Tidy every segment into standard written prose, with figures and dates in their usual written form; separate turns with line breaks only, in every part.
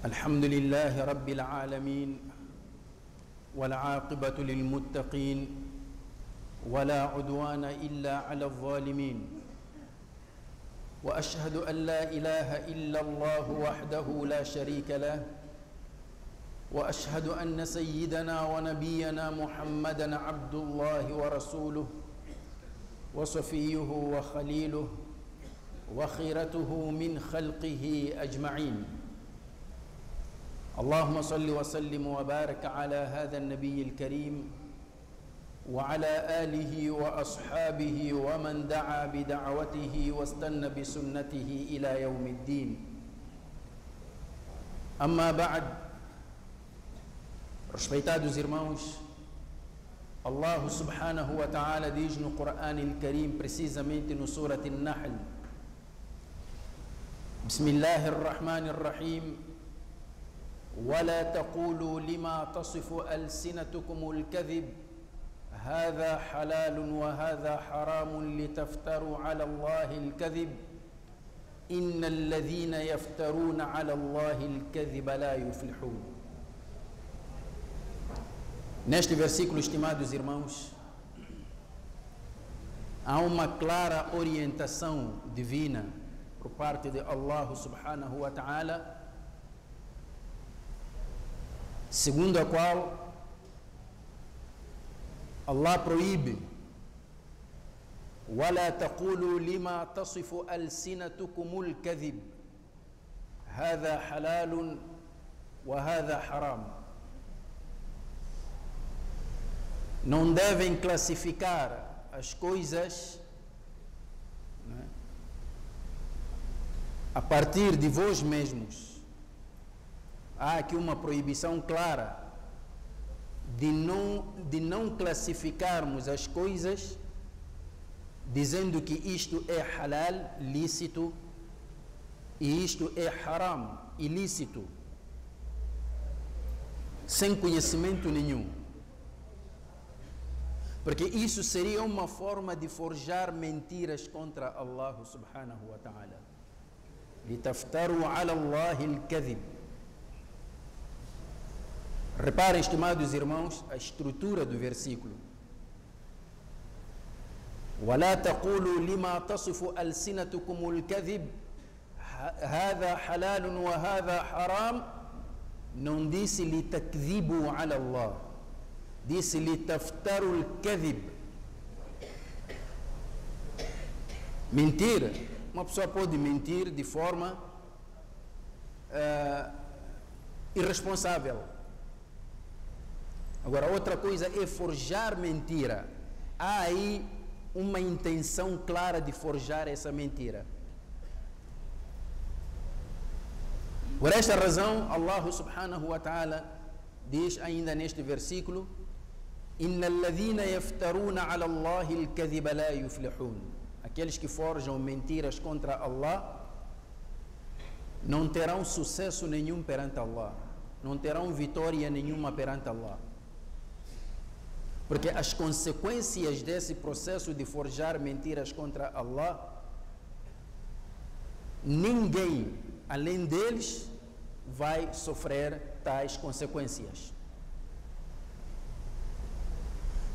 الحمد لله رب العالمين والعاقبة للمتقين ولا عدوان إلا على الظالمين وأشهد أن لا إله إلا الله وحده لا شريك له وأشهد أن سيدنا ونبينا محمدا عبد الله ورسوله وصفيه وخليله وخيرته من خلقه أجمعين. اللهم صل وسلم وبارك على هذا النبي الكريم وعلى آله وأصحابه ومن دعا بدعوته واستنى بسنته إلى يوم الدين. أما بعد, respeitados irmãos, Allah subhanahu wa ta'ala diz no Corão al-Karim, precisamente no Surat al-Nahl: Bismillahir Rahmanir Rahim, ولا تقولوا لما تصف ألسنتكم الكذب هذا حلال وهذا حرام لتفتروا على الله الكذب إن الذين يفترون على الله الكذب لا يفلحون. Neste versículo, estimados irmãos, há uma clara orientação divina por parte de Allah subhanahu wa ta'ala, segundo a qual Allah proíbe: وَلَا تَقُولُوا لِمَا تَصِفُ أَلْسِنَتُكُمُ الْكَذِبِ هَذَا حَلَالٌ وَهَذَا حَرَامٌ. Não devem classificar as coisas, né, a partir de vós mesmos. Há aqui uma proibição clara de não classificarmos as coisas dizendo que isto é halal, lícito, e isto é haram, ilícito, sem conhecimento nenhum. Porque isso seria uma forma de forjar mentiras contra Allah subhanahu wa ta'ala. لِتَفْتَرُوا عَلَى اللَّهِ الْكَذِبِ. Reparem, estimados irmãos, a estrutura do versículo. وَلَا تَقُولُوا لِمَا تَصِفُ أَلْسِنَتُكُمُ الْكَذِبِ هَذَا حَلَالٌ وَهَذَا حَرَامٌ. Não disse لِتَكْذِبُوا عَلَى اللَّهِ, disse لِتَفْتَرُوا الْكَذِبِ. Mentira. Uma pessoa pode mentir de forma irresponsável. Agora, outra coisa é forjar mentira. Há aí uma intenção clara de forjar essa mentira. Por esta razão, Allah subhanahu wa ta'ala diz ainda neste versículo: إِنَّ الَّذِينَ يَفْتَرُونَ عَلَى اللَّهِ الْكَذِبَ لَا يُفْلِحُونَ. Aqueles que forjam mentiras contra Allah não terão sucesso nenhum perante Allah, não terão vitória nenhuma perante Allah. Porque as consequências desse processo de forjar mentiras contra Allah, ninguém além deles vai sofrer tais consequências.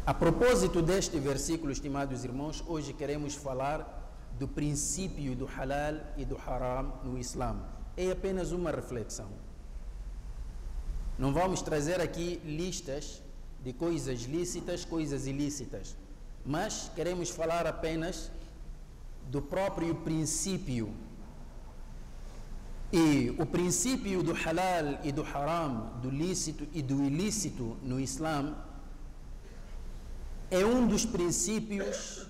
A propósito deste versículo, estimados irmãos, hoje queremos falar do princípio do halal e do haram no Islã. É apenas uma reflexão. Não vamos trazer aqui listas de coisas lícitas, coisas ilícitas, mas queremos falar apenas do próprio princípio. E o princípio do halal e do haram, do lícito e do ilícito no Islã, é um dos princípios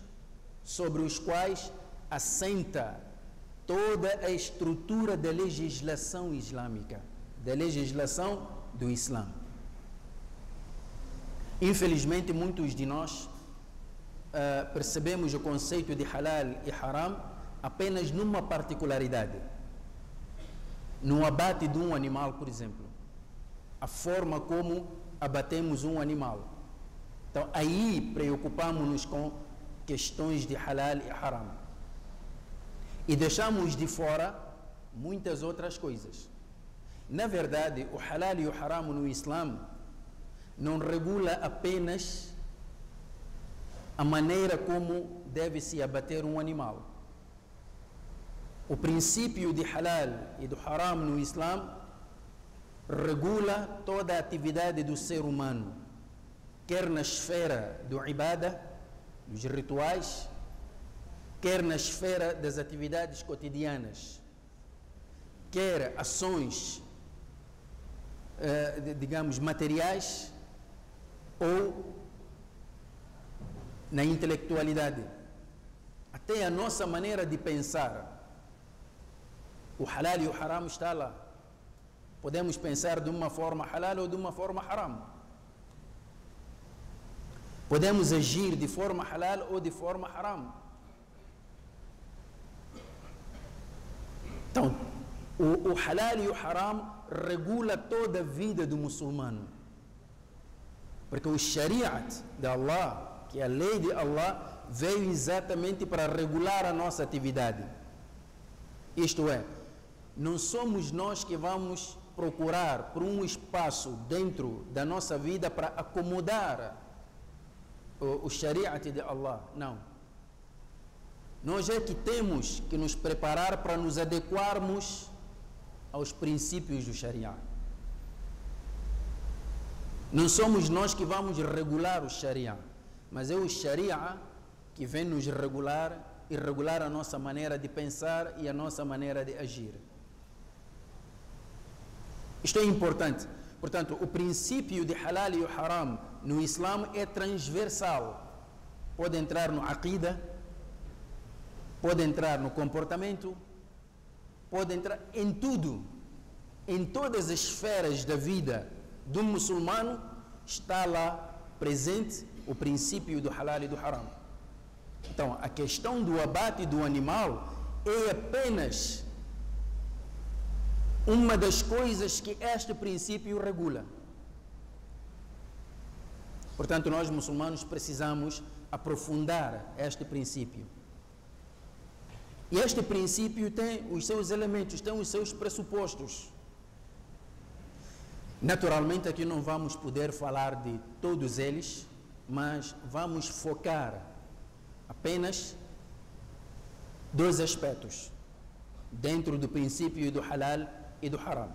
sobre os quais assenta toda a estrutura da legislação islâmica, da legislação do Islã. Infelizmente, muitos de nós percebemos o conceito de halal e haram apenas numa particularidade: no abate de um animal, por exemplo, a forma como abatemos um animal. Então, aí preocupamos-nos com questões de halal e haram e deixamos de fora muitas outras coisas. Na verdade, o halal e o haram no Islã não regula apenas a maneira como deve se abater um animal. O princípio de halal e do haram no Islã regula toda a atividade do ser humano, quer na esfera do ibadah, dos rituais, quer na esfera das atividades cotidianas, quer ações, digamos, materiais ou na intelectualidade. Até a nossa maneira de pensar, o halal e o haram está lá. Podemos pensar de uma forma halal ou de uma forma haram. Podemos agir de forma halal ou de forma haram. Então, o halal e o haram regula toda a vida do muçulmano. Porque o Shariat de Allah, que é a lei de Allah, veio exatamente para regular a nossa atividade. Isto é, não somos nós que vamos procurar por um espaço dentro da nossa vida para acomodar o Shariat de Allah. Não. Nós é que temos que nos preparar para nos adequarmos aos princípios do Sharia. Não somos nós que vamos regular o Sharia, mas é o Sharia que vem nos regular e regular a nossa maneira de pensar e a nossa maneira de agir. Isto é importante. Portanto, o princípio de halal e o haram no Islã é transversal. Pode entrar no aqida, pode entrar no comportamento, pode entrar em tudo. Em todas as esferas da vida do muçulmano está lá presente o princípio do halal e do haram. Então, a questão do abate do animal é apenas uma das coisas que este princípio regula. Portanto, nós muçulmanos precisamos aprofundar este princípio. E este princípio tem os seus elementos, tem os seus pressupostos. Naturalmente, aqui não vamos poder falar de todos eles, mas vamos focar apenas dois aspectos dentro do princípio do halal e do haram.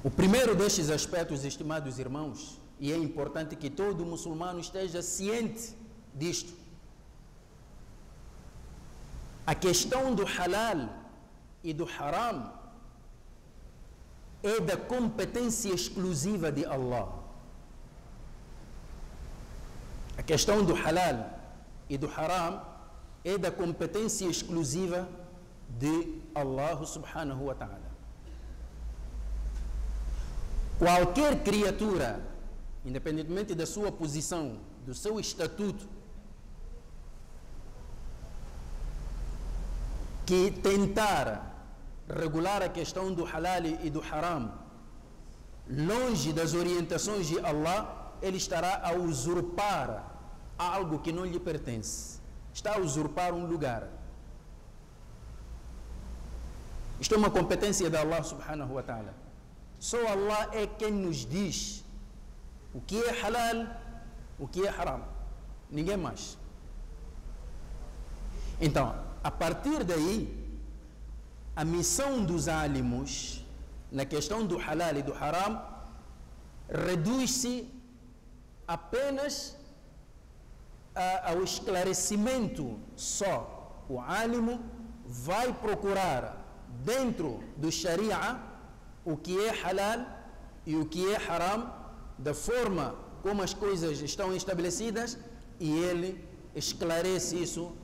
O primeiro destes aspectos, estimados irmãos, e é importante que todo muçulmano esteja ciente disto. A questão do halal e do haram é da competência exclusiva de Allah. A questão do halal e do haram é da competência exclusiva de Allah subhanahu wa ta'ala. Qualquer criatura, independentemente da sua posição, do seu estatuto, que tentar regular a questão do halal e do haram longe das orientações de Allah, ele estará a usurpar algo que não lhe pertence. Está a usurpar um lugar. Isto é uma competência de Allah subhanahu wa ta'ala. Só Allah é quem nos diz o que é halal, o que é haram. Ninguém mais. Então, a partir daí, a missão dos álimos na questão do halal e do haram reduz-se apenas ao esclarecimento só. O álimo vai procurar dentro do Sharia o que é halal e o que é haram, da forma como as coisas estão estabelecidas, e ele esclarece isso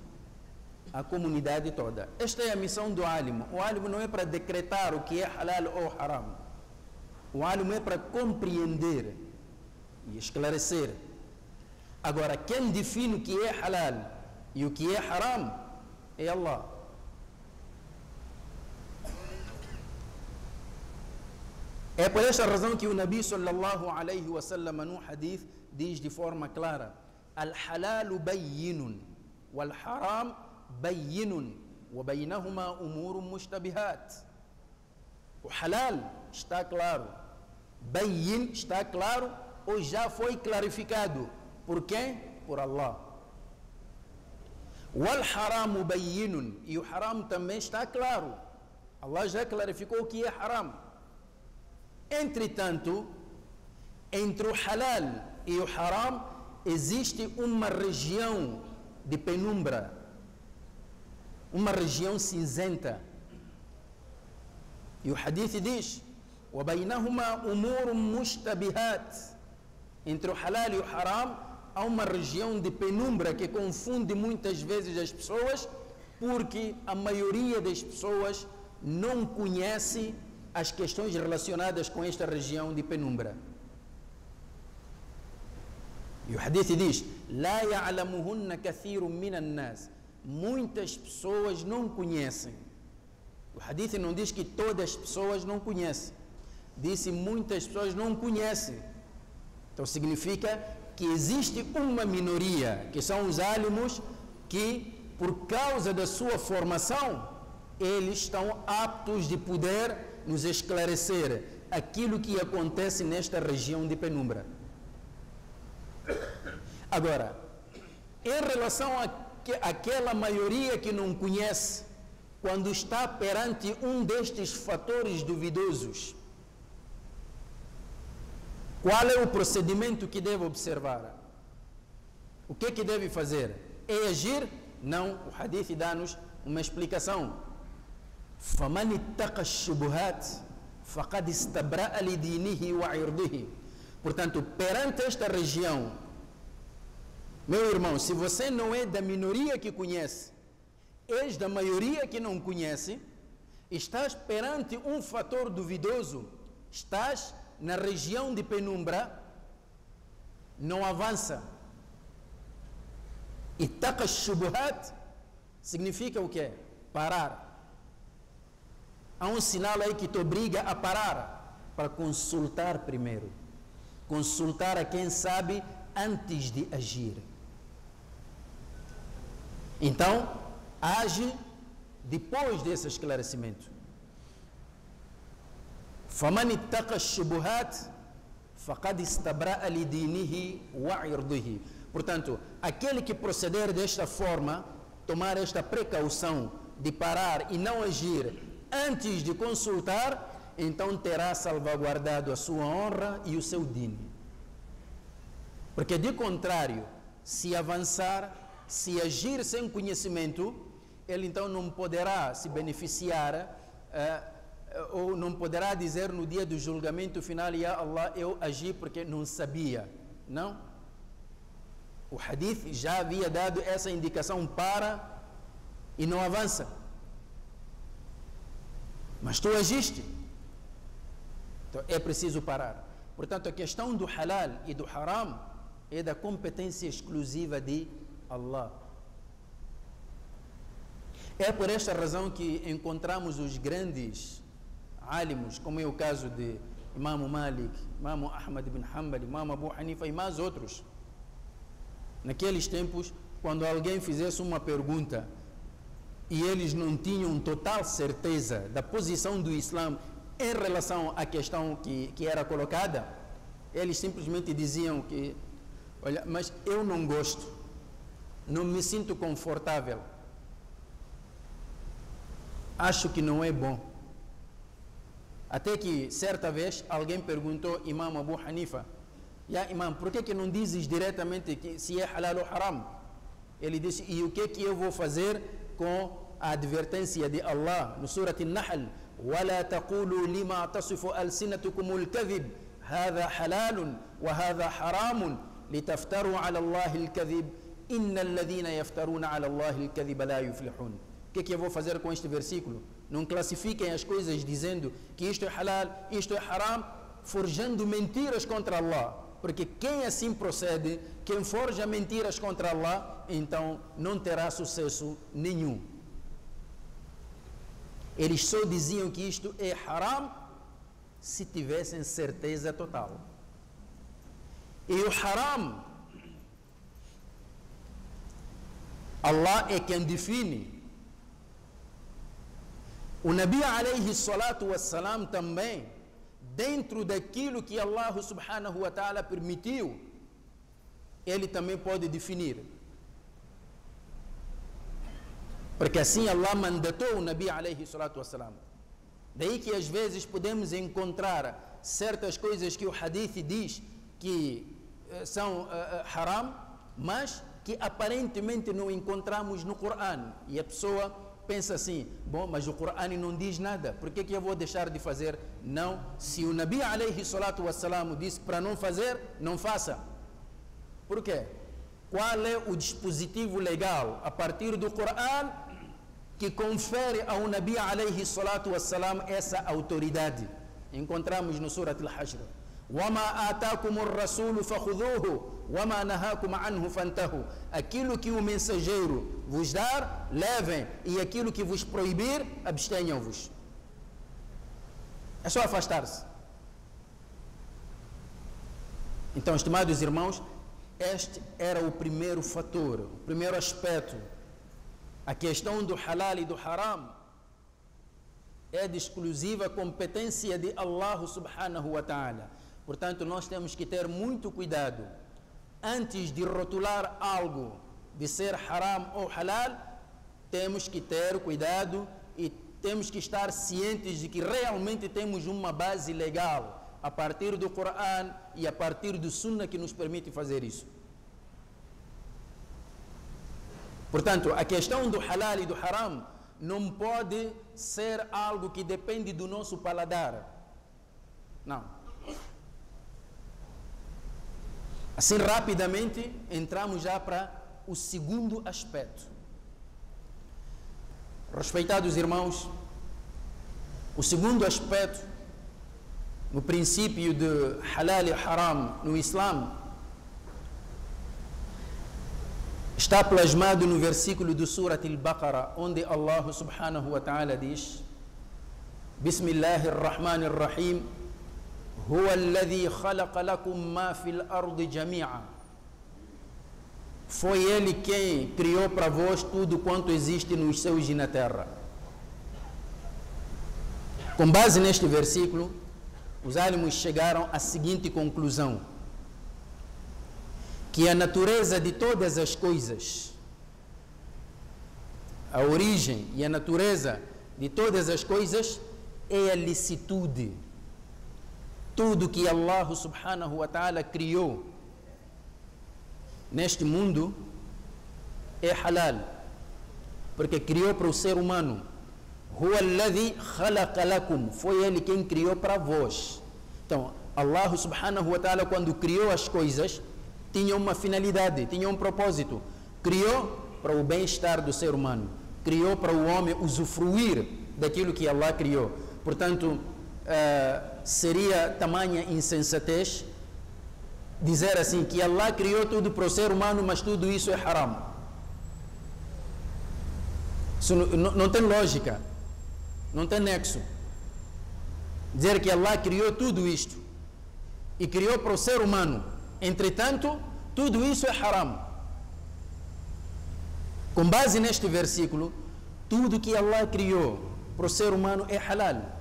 à comunidade toda. Esta é a missão do álimo. O álimo não é para decretar o que é halal ou haram. O álimo é para compreender e esclarecer. Agora, quem define o que é halal e o que é haram é Allah. É por esta razão que o Nabi sallallahu alaihi wasallam no hadith diz de forma clara: al-halalu bayyinun wal-haram bayyinun wa baynahuma umurun mushtabihat. O halal está claro. Bayyin está claro ou já foi clarificado. Por quem? Por Allah. Wal haramu bayyinun. E o haram também está claro. Allah já clarificou o que é haram. Entretanto, entre o halal e o haram existe uma região de penumbra, uma região cinzenta. E o hadith diz: وَبَيْنَهُمَا أُمُورٌ مُشْتَبِهَاتٌ. Entre o halal e o haram há uma região de penumbra que confunde muitas vezes as pessoas, porque a maioria das pessoas não conhece as questões relacionadas com esta região de penumbra. E o hadith diz: لَا يَعْلَمُهُنَّ كَثِيرٌ مِنَ النَّاسِ. Muitas pessoas não conhecem. O hadith não diz que todas as pessoas não conhecem. Disse muitas pessoas não conhecem. Então significa que existe uma minoria, que são os alimos, que por causa da sua formação, eles estão aptos de poder nos esclarecer aquilo que acontece nesta região de penumbra. Agora, em relação àquela maioria que não conhece, quando está perante um destes fatores duvidosos, qual é o procedimento que deve observar? O que deve fazer? É agir? Não, o hadith dá-nos uma explicação. فَمَنِ اتَّقَى الشُّبُهَاتِ فَقَدْ اسْتَبْرَأَ لِدِينِهِ وَعِرْضِهِ. Portanto, perante esta região, meu irmão, se você não é da minoria que conhece, és da maioria que não conhece, estás perante um fator duvidoso, estás na região de penumbra, não avança. Ittaqa shubuhat significa o quê? Parar. Há um sinal aí que te obriga a parar, para consultar primeiro. Consultar a quem sabe antes de agir. Então, age depois desse esclarecimento. فَمَنِ اتَّقَى الشُّبُهَاتِ فَقَدْ اسْتَبْرَأَ لِدِينِهِ وَعِرْضِهِ. Portanto, aquele que proceder desta forma, tomar esta precaução de parar e não agir antes de consultar, então terá salvaguardado a sua honra e o seu din. Porque de contrário, se avançar, se agir sem conhecimento, ele então não poderá se beneficiar ou não poderá dizer no dia do julgamento final: Ya Allah, eu agi porque não sabia. Não. O hadith já havia dado essa indicação: para e não avança. Mas tu agiste. Então é preciso parar. Portanto, a questão do halal e do haram é da competência exclusiva de Allah. É por esta razão que encontramos os grandes alimos, como é o caso de Imam Malik, Imam Ahmad ibn Hanbal, Imam Abu Hanifa e mais outros. Naqueles tempos, quando alguém fizesse uma pergunta e eles não tinham total certeza da posição do Islã em relação à questão que era colocada, eles simplesmente diziam que: olha, mas eu não gosto, não me sinto confortável, acho que não é bom. Até que certa vez alguém perguntou ao Imam Abu Hanifa: Ya Imam, por que não dizes diretamente que se é halal ou haram? Ele disse: e o que eu vou fazer com a advertência de Allah no Surat An-Nahl: وَلَا تَقُولُوا لِمَا تَصِفُ أَلْسِنَتُكُمُ الْكَذِبِ هَذَا حَلَالٌ وَهَذَا حَرَامٌ لِتَفْتَرُوا عَلَى اللَّهِ الْكَذِبِ إِنَّ الَّذِينَ يَفْتَرُونَ عَلَى اللَّهِ الْكَذِبَ لَا يُفْلِحُونَ. O que eu vou fazer com este versículo? Não classifiquem as coisas dizendo que isto é halal, isto é haram, forjando mentiras contra Allah. Porque quem assim procede, quem forja mentiras contra Allah, então não terá sucesso nenhum. Eles só diziam que isto é haram se tivessem certeza total. E o haram, Allah é quem define. O Nabi alayhi salatu wassalam também, dentro daquilo que Allah subhanahu wa ta'ala permitiu, ele também pode definir. Porque assim Allah mandatou o Nabi alayhi salatu wassalam. Daí que às vezes podemos encontrar certas coisas que o hadith diz que são haram, mas que aparentemente não encontramos no Coran. E a pessoa pensa assim, bom, mas o Coran não diz nada, por que eu vou deixar de fazer? Não, se o Nabi alayhi salatu wassalam disse para não fazer, não faça. Por quê? Qual é o dispositivo legal a partir do Coran que confere ao Nabi alayhi salatu wassalam essa autoridade? Encontramos no Surat Al-Hashr. وَمَا آتَاكُمُ الرَّسُولُ فَخُذُوهُ وَمَا نَهَاكُمْ عَنْهُ فَانْتَهُوا. Aquilo que o mensageiro vos dar, levem, e aquilo que vos proibir, abstenham-vos. É só afastar-se. Então, estimados irmãos, este era o primeiro fator, o primeiro aspecto. A questão do halal e do haram é de exclusiva competência de Allah subhanahu wa ta'ala. Portanto, nós temos que ter muito cuidado. Antes de rotular algo de ser haram ou halal, temos que ter cuidado e temos que estar cientes de que realmente temos uma base legal a partir do Coran e a partir do Sunnah que nos permite fazer isso. Portanto, a questão do halal e do haram não pode ser algo que depende do nosso paladar. Não. Assim, rapidamente, entramos já para o segundo aspecto. Respeitados irmãos, o segundo aspecto, no princípio de halal e haram no Islã, está plasmado no versículo do Surat Al-Baqarah, onde Allah subhanahu wa ta'ala diz: Bismillahirrahmanirrahim, Huwa alladhi khalaqa lakum ma fil ardi jami'a. Foi Ele quem criou para vós tudo quanto existe nos céus e na terra. Com base neste versículo, os álimos chegaram à seguinte conclusão: que a natureza de todas as coisas, a origem e a natureza de todas as coisas é a licitude. Tudo que Allah subhanahu wa ta'ala criou neste mundo é halal, porque criou para o ser humano. Huwa alladhi khalaqa lakum, foi Ele quem criou para vós. Então, Allah subhanahu wa ta'ala, quando criou as coisas, tinha uma finalidade, tinha um propósito. Criou para o bem-estar do ser humano, criou para o homem usufruir daquilo que Allah criou. Portanto, seria tamanha insensatez dizer assim que Allah criou tudo para o ser humano, mas tudo isso é haram. Isso não tem lógica, não tem nexo. Dizer que Allah criou tudo isto e criou para o ser humano, entretanto, tudo isso é haram. Com base neste versículo, tudo que Allah criou para o ser humano é halal.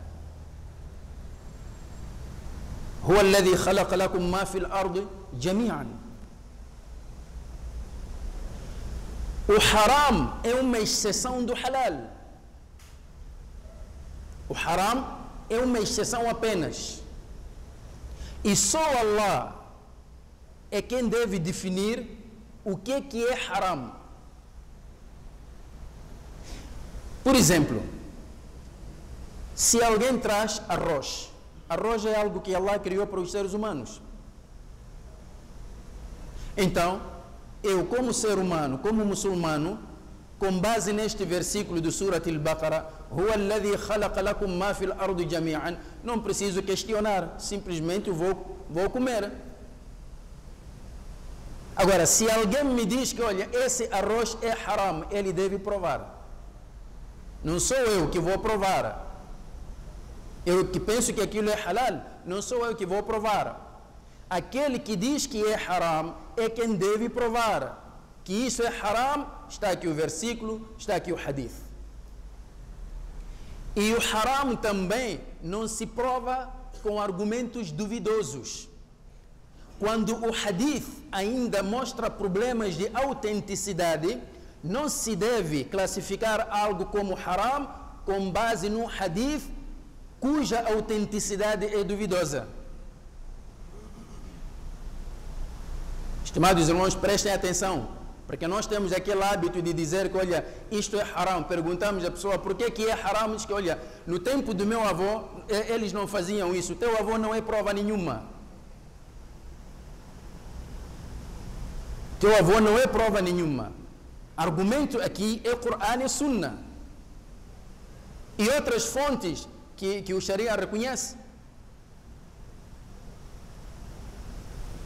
هو الذي خلق لكم ما في الأرض جميعا. O haram é uma exceção do halal. O haram é uma exceção apenas. E só Allah é quem deve definir o que é haram. Por exemplo, se alguém traz arroz, arroz é algo que Allah criou para os seres humanos. Então, eu como ser humano, como muçulmano, com base neste versículo do Surat Al-Baqarah, Huwa alladhi khalaqa lakum ma fil ardi jami'an, não preciso questionar, simplesmente vou comer. Agora, se alguém me diz que, olha, esse arroz é haram, ele deve provar. Não sou eu que vou provar. Eu que penso que aquilo é halal, não sou eu que vou provar. Aquele que diz que é haram é quem deve provar. Que isso é haram, está aqui o versículo, está aqui o hadith. E o haram também não se prova com argumentos duvidosos. Quando o hadith ainda mostra problemas de autenticidade, não se deve classificar algo como haram com base num hadith cuja autenticidade é duvidosa. Estimados irmãos, prestem atenção, porque nós temos aquele hábito de dizer que, olha, isto é haram. Perguntamos à pessoa, por que é haram? Diz que, olha, no tempo do meu avô, eles não faziam isso. O teu avô não é prova nenhuma. Teu avô não é prova nenhuma. Argumento aqui é Coran e Sunna. E outras fontes que o Sharia reconhece.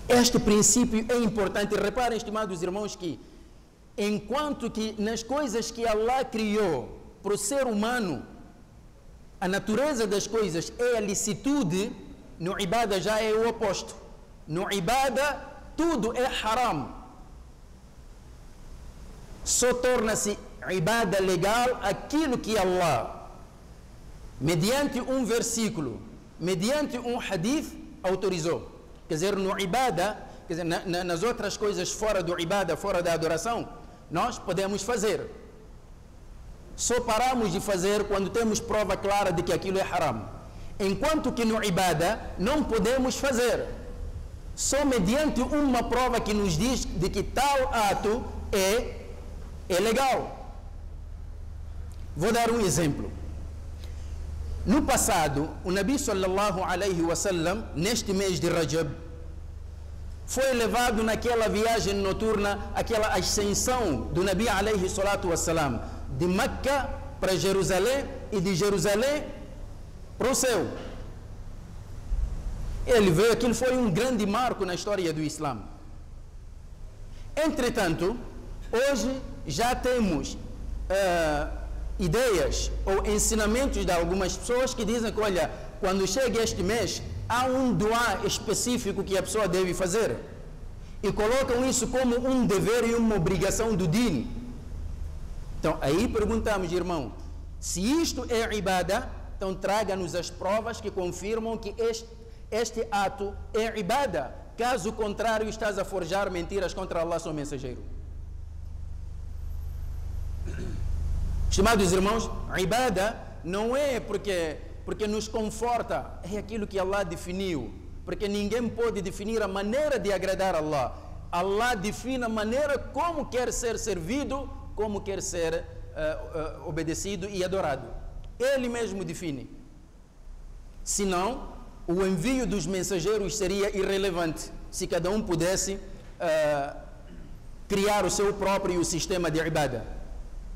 Este princípio é importante. Reparem, estimados irmãos, que enquanto que nas coisas que Allah criou para o ser humano, a natureza das coisas é a licitude, no ibada já é o oposto. No ibada, tudo é haram. Só torna-se ibada legal aquilo que Allah, mediante um versículo, mediante um hadith, autorizou. Quer dizer, no ibada, quer dizer, nas outras coisas fora do ibada, fora da adoração, nós podemos fazer. Só paramos de fazer quando temos prova clara de que aquilo é haram. Enquanto que no ibada não podemos fazer. Só mediante uma prova que nos diz de que tal ato é legal. Vou dar um exemplo. No passado, o Nabi sallallahu alaihi wasallam, neste mês de Rajab, foi levado naquela viagem noturna, aquela ascensão do Nabi alaihi salatu wassalam, de Meca para Jerusalém e de Jerusalém para o céu. Ele veio, aquilo foi um grande marco na história do Islã. Entretanto, hoje já temos ideias ou ensinamentos de algumas pessoas que dizem que, olha, quando chega este mês, há um dua específico que a pessoa deve fazer. E colocam isso como um dever e uma obrigação do din. Então, aí perguntamos, irmão, se isto é ibada, então traga-nos as provas que confirmam que este ato é ibada. Caso contrário, estás a forjar mentiras contra Allah, seu mensageiro. Estimados irmãos, ibada não é porque nos conforta, é aquilo que Allah definiu, porque ninguém pode definir a maneira de agradar a Allah. Allah define a maneira como quer ser servido, como quer ser obedecido e adorado. Ele mesmo define. Senão, o envio dos mensageiros seria irrelevante se cada um pudesse criar o seu próprio sistema de ibada.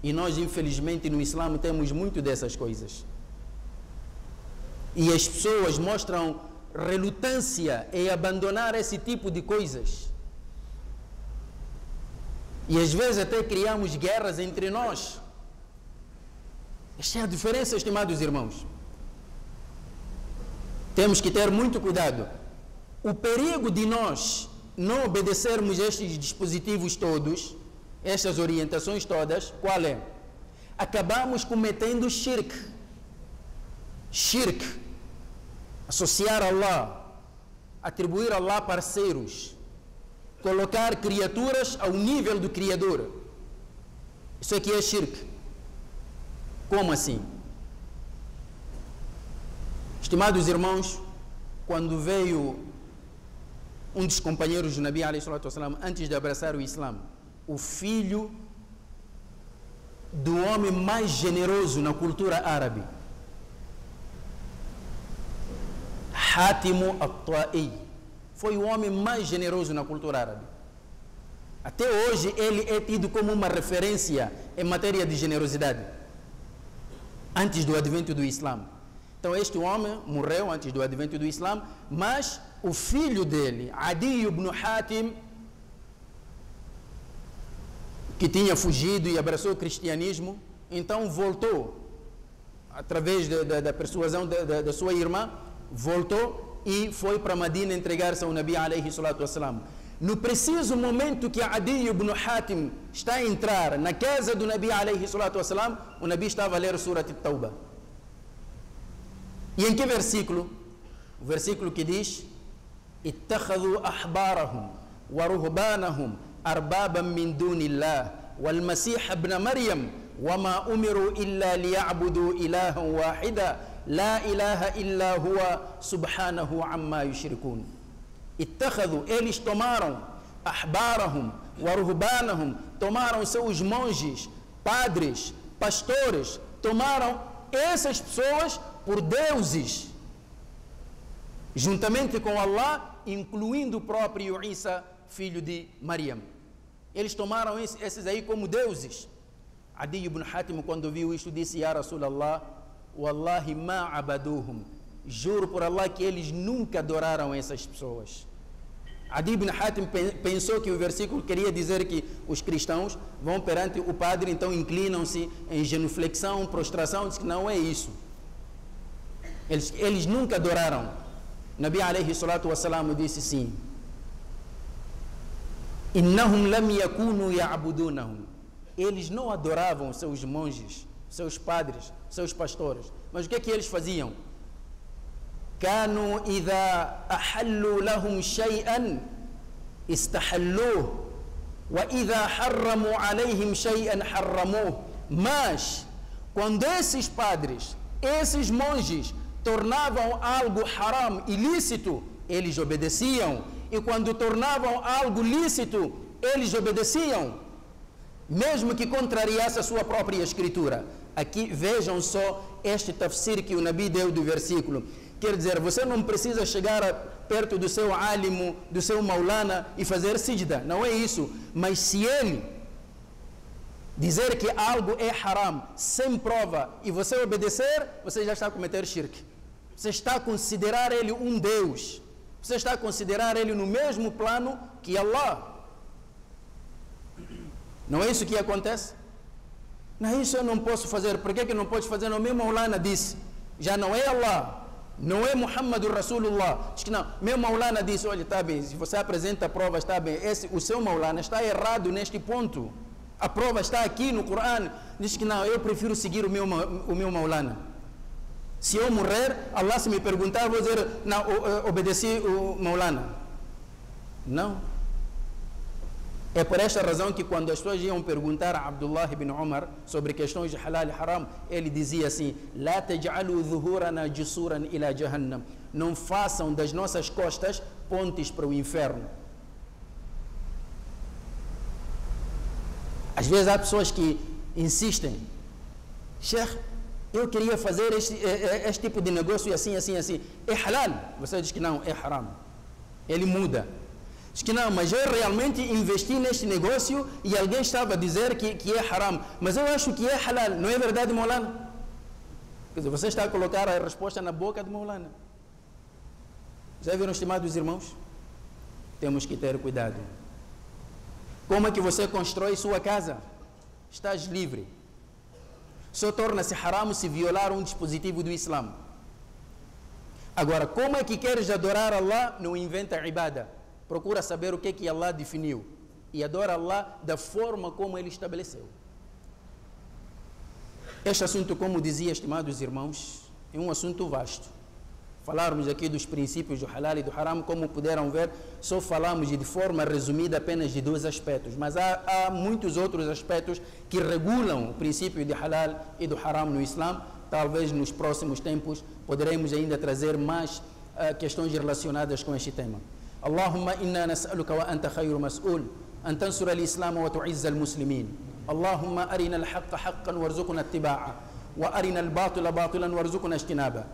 E nós, infelizmente, no Islã temos muito dessas coisas. E as pessoas mostram relutância em abandonar esse tipo de coisas. E às vezes até criamos guerras entre nós. Esta é a diferença, estimados irmãos. Temos que ter muito cuidado. O perigo de nós não obedecermos estes dispositivos todos, estas orientações todas, qual é? Acabamos cometendo shirk. Shirk. Associar a Allah, atribuir a Allah parceiros, colocar criaturas ao nível do Criador. Isso aqui é shirk. Como assim? Estimados irmãos, quando veio um dos companheiros do Nabi alaihi salatu wassalam, antes de abraçar o Islã, o filho do homem mais generoso na cultura árabe, Hatim al-Ta'i, foi o homem mais generoso na cultura árabe. Até hoje ele é tido como uma referência em matéria de generosidade, antes do advento do Islã. Então este homem morreu antes do advento do Islã, mas o filho dele, Adi ibn Hatim, que tinha fugido e abraçou o cristianismo, então voltou, através da persuasão da sua irmã, voltou e foi para Medina entregar-se ao Nabi alaihi salatu wassalam. No preciso momento que Adi ibn Hatim está a entrar na casa do Nabi alaihi salatu wassalam, o Nabi estava a ler Surat al-Tawbah. E em que versículo? O versículo que diz: اتخذوا أحبارهم ورهبانهم أربابا من دون الله والمسيح ابن مريم وما أمروا إلا ليعبدوا إلها واحدا لا إله إلا هو سبحانه عما يشركون. اتخذوا, eles tomaram أحبارهم ورهبانهم, tomaram seus monges, padres, pastores, tomaram essas pessoas por deuses, juntamente com Allah, incluindo o próprio Isa, filho de Maryam. Eles tomaram esses aí como deuses. Adi ibn Hatim, quando viu isto, disse: Ya Rasulallah, Wallahi ma abaduhum. Juro por Allah que eles nunca adoraram essas pessoas. Adi ibn Hatim pensou que o versículo queria dizer que os cristãos vão perante o padre, então inclinam-se em genuflexão, prostração. Diz que não é isso. Eles nunca adoraram. Nabi alayhi salatu wassalam disse sim. Innahum lam yakunu ya'budunahum. Eles não adoravam seus monges, seus padres, seus pastores. Mas o que é que eles faziam? Kanu idha ahallu lahum shay'an istahalluh wa idha harramu alayhim shay'an harramuh. Mas quando esses padres, esses monges tornavam algo haram, ilícito, eles obedeciam. E quando tornavam algo lícito, eles obedeciam, mesmo que contrariasse a sua própria escritura. Aqui vejam só este tafsir que o Nabi deu do versículo. Quer dizer, você não precisa chegar perto do seu álimo, do seu maulana e fazer sijda, não é isso. Mas se ele dizer que algo é haram sem prova e você obedecer, você já está a cometer shirk. Você está a considerar ele um Deus. Você está a considerar ele no mesmo plano que Allah. Não é isso que acontece? Não, isso eu não posso fazer. Por que não pode fazer? O meu Maulana disse. Já não é Allah, não é Muhammad Rasulullah. Diz que não. Meu Maulana disse: olha, está bem, se você apresenta a prova, está bem. O seu Maulana está errado neste ponto. A prova está aqui no Coran. Diz que não, eu prefiro seguir o meu Maulana. Se eu morrer, Allah se me perguntar, vou dizer: não, obedeci o Maulana. Não. É por esta razão que quando as pessoas iam perguntar a Abdullah ibn Umar sobre questões de halal e haram, ele dizia assim: La taj'alu dhuhurana jusuran ila jahannam. Não façam das nossas costas pontes para o inferno. Às vezes há pessoas que insistem: Sheikh, eu queria fazer este tipo de negócio assim, assim, assim. É halal? Você diz que não, é haram. Ele muda. Diz que não, mas eu realmente investi neste negócio e alguém estava a dizer que é haram. Mas eu acho que é halal. Não é verdade, Maulana? Quer dizer, você está a colocar a resposta na boca de Maulana. Já viram, estimados irmãos? Temos que ter cuidado. Como é que você constrói sua casa? Estás livre. Só torna-se haram se violar um dispositivo do Islã. Agora, como é que queres adorar Allah? Não inventa ibada. Procura saber o que é que Allah definiu e adora Allah da forma como Ele estabeleceu. Este assunto, como dizia, estimados irmãos, é um assunto vasto. Falarmos aqui dos princípios do halal e do haram, como puderam ver, só falamos de forma resumida apenas de 2 aspectos, mas há muitos outros aspectos que regulam o princípio de halal e do haram no Islã. Talvez nos próximos tempos poderemos ainda trazer mais questões relacionadas com este tema. Allahumma inna nas'aluka wa anta khayru mas'ul an tansura al-islam wa tu'izza al-muslimin. Allahumma arina al-haqqa haqqan warzuqna ittiba'a wa arina al-batila batilan warzuqna ijtinaba.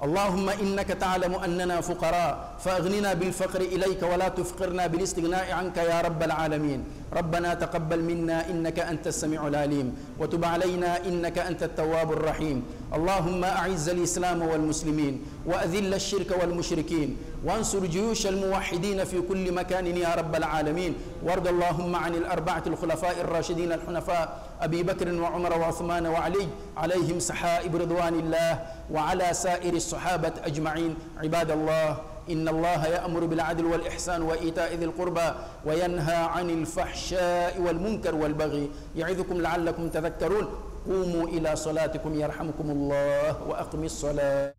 اللهم إنك تعلم أننا فقراء فأغننا بالفقر إليك ولا تفقرنا بالاستغناء عنك يا رب العالمين. ربنا تقبل منا إنك أنت السميع العليم وتب علينا إنك أنت التواب الرحيم. اللهم أعز الإسلام والمسلمين وأذل الشرك والمشركين وانصر جيوش الموحدين في كل مكان يا رب العالمين. وارض اللهم عن الأربعة الخلفاء الراشدين الحنفاء أبي بكر وعمر وعثمان وعلي عليهم سحائب رضوان الله وعلى سائر الصحابة أجمعين. عباد الله، إن الله يأمر بالعدل والإحسان وإيتاء ذي القربى وينهى عن الفحشاء والمنكر والبغي يعظكم لعلكم تذكرون. قوموا إلى صلاتكم يرحمكم الله وأقم الصلاة.